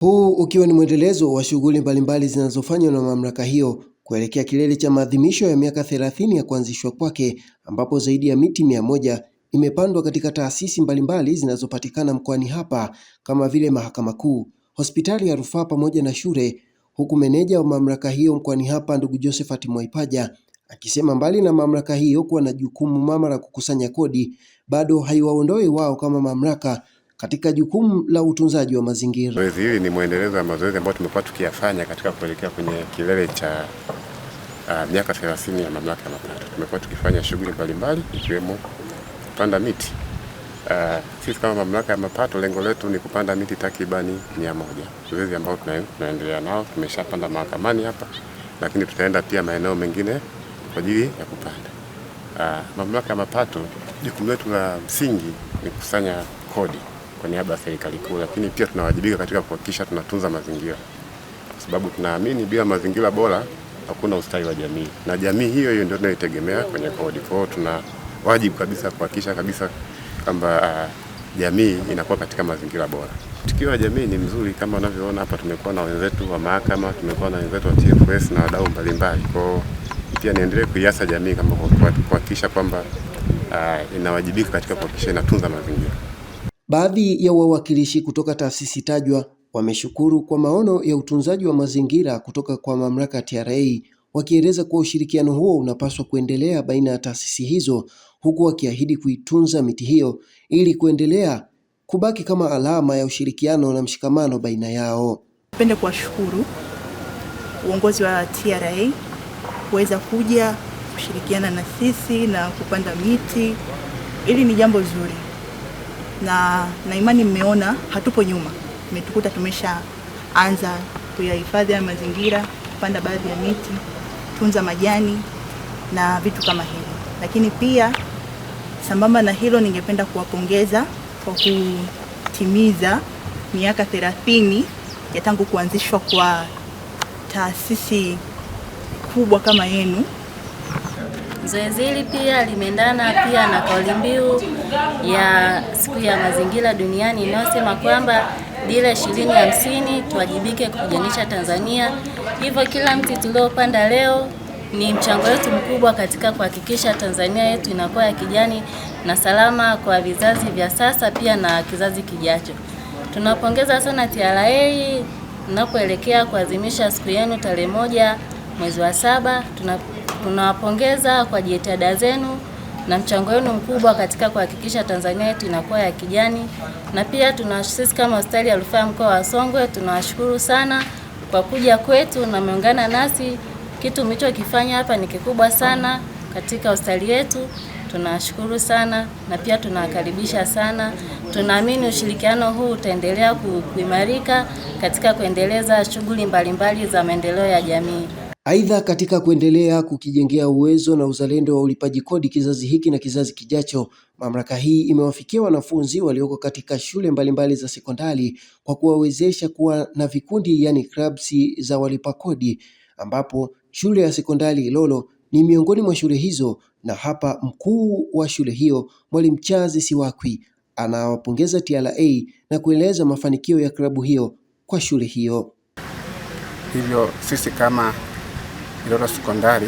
Huu ukiwa ni mwendelezo wa shughuli mbalimbali zinazofanywa na mamlaka hiyo kuelekea kilele cha maadhimisho ya miaka 30 ya kuanzishwa kwake, ambapo zaidi ya miti 100 imepandwa katika taasisi mbalimbali zinazopatikana mkoani hapa kama vile Mahakama Kuu, Hospitali ya Rufaa pamoja na shule, huku meneja wa mamlaka hiyo mkoani hapa ndugu Josephat Mwaipaja akisema mbali na mamlaka hiyo kuwa na jukumu mama la kukusanya kodi, bado haiwaondoi wao kama mamlaka katika jukumu la utunzaji wa mazingira. Zoezi hili ni mwendelezo wa mazoezi ambayo tumekuwa tukiyafanya katika kuelekea kwenye kilele cha miaka 30 ya mamlaka ya mapato. Tumekuwa tukifanya shughuli mbalimbali ikiwemo kupanda miti. Sisi kama mamlaka ya mapato lengo letu ni kupanda miti takribani 100. Zoezi ambao tunaendelea nao, tumeshapanda Mahakamani hapa, lakini tutaenda pia maeneo mengine kwa ajili ya kupanda. Mamlaka ya mapato, jukumu letu la msingi ni kukusanya kodi kwa niaba ya serikali kuu, lakini pia tunawajibika katika kuhakikisha tunatunza mazingira, kwa sababu tunaamini bila mazingira bora hakuna ustawi wa jamii, na jamii hiyo ndio tunayotegemea kwenye kodi. Kwa hiyo tuna wajibu kabisa kuhakikisha kabisa kwamba jamii inakuwa katika mazingira bora. Tukio la jamii ni mzuri, kama unavyoona hapa, tumekuwa na wenzetu wa mahakama, tumekuwa na wenzetu wa TFS na wadau mbalimbali. Kwa hiyo pia niendelee kuiasa jamii kama kuhakikisha kwamba inawajibika katika kuhakikisha inatunza mazingira. Baadhi ya wawakilishi kutoka taasisi tajwa wameshukuru kwa maono ya utunzaji wa mazingira kutoka kwa mamlaka ya TRA, wakieleza kuwa ushirikiano huo unapaswa kuendelea baina ya taasisi hizo, huku wakiahidi kuitunza miti hiyo ili kuendelea kubaki kama alama ya ushirikiano na mshikamano baina yao. Napenda kuwashukuru uongozi wa TRA kuweza kuja kushirikiana na sisi na kupanda miti. Ili ni jambo zuri, na imani mmeona hatupo nyuma, umetukuta tumeshaanza kuyahifadhi ya mazingira, kupanda baadhi ya miti, tunza majani na vitu kama hivyo. Lakini pia sambamba na hilo, ningependa kuwapongeza kwa kutimiza miaka 30 ya tangu kuanzishwa kwa taasisi kubwa kama yenu. Zoezi hili pia limeendana pia na kauli mbiu ya siku ya mazingira duniani inayosema kwamba dira 2050 tuwajibike kupiganisha Tanzania. Hivyo kila mti tuliopanda leo ni mchango wetu mkubwa katika kuhakikisha Tanzania yetu inakuwa ya kijani na salama kwa vizazi vya sasa pia na kizazi kijacho. Tunapongeza sana TRA tunapoelekea kuadhimisha siku yenu tarehe 1 mwezi wa 7. Tunawapongeza kwa jitihada zenu na mchango wenu mkubwa katika kuhakikisha Tanzania yetu inakuwa ya kijani, na pia sisi kama Hospitali ya Rufaa mkoa wa Songwe tunawashukuru sana kwa kuja kwetu na mmeungana nasi. Kitu mlichokifanya hapa ni kikubwa sana katika hospitali yetu. Tunashukuru sana na pia tunakaribisha sana. Tunaamini ushirikiano huu utaendelea kuimarika katika kuendeleza shughuli mbalimbali za maendeleo ya jamii. Aidha, katika kuendelea kukijengea uwezo na uzalendo wa ulipaji kodi kizazi hiki na kizazi kijacho, mamlaka hii imewafikia wanafunzi walioko katika shule mbalimbali za sekondari kwa kuwawezesha kuwa na vikundi, yani clubs za walipa kodi, ambapo shule ya sekondari Ilolo ni miongoni mwa shule hizo, na hapa mkuu wa shule hiyo Mwalimu Charles Siwakwi anawapongeza TRA na kueleza mafanikio ya klabu hiyo kwa shule hiyo. Hivyo sisi kama Ilolo Sekondari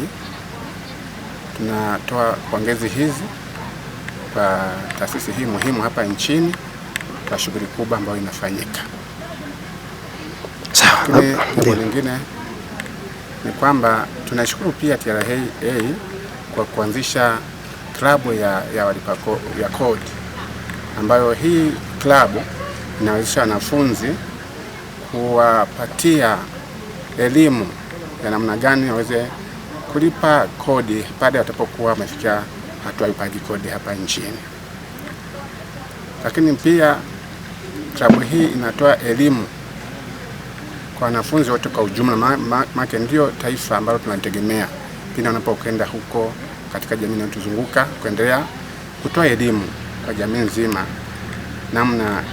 tunatoa pongezi hizi kwa taasisi hii muhimu hapa nchini kwa shughuli kubwa ambayo inafanyika. Jambo lingine ni kwamba tunashukuru pia TRA kwa kuanzisha klabu ya walipa kodi, ambayo hii klabu inawezesha wanafunzi kuwapatia elimu ya namna gani waweze kulipa kodi pale watapokuwa wamefikia hatua ya ulipaji kodi hapa nchini. Lakini pia klabu hii inatoa elimu kwa wanafunzi wote kwa ujumla, maana ndio taifa ambalo tunategemea pindi wanapokwenda huko katika jamii inayotuzunguka, kuendelea kutoa elimu kwa jamii nzima namna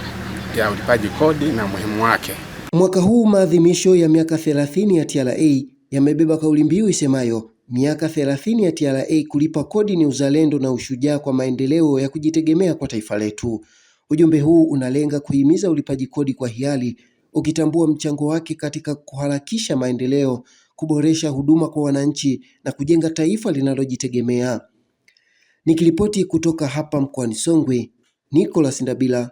ya ulipaji kodi na umuhimu wake. Mwaka huu maadhimisho ya miaka 30 ya TRA yamebeba kauli mbiu isemayo miaka 30 ya TRA kulipa kodi ni uzalendo na ushujaa kwa maendeleo ya kujitegemea kwa taifa letu. Ujumbe huu unalenga kuhimiza ulipaji kodi kwa hiari, ukitambua mchango wake katika kuharakisha maendeleo, kuboresha huduma kwa wananchi na kujenga taifa linalojitegemea. Nikiripoti kutoka hapa mkoani Songwe, Nicholas Ndabila,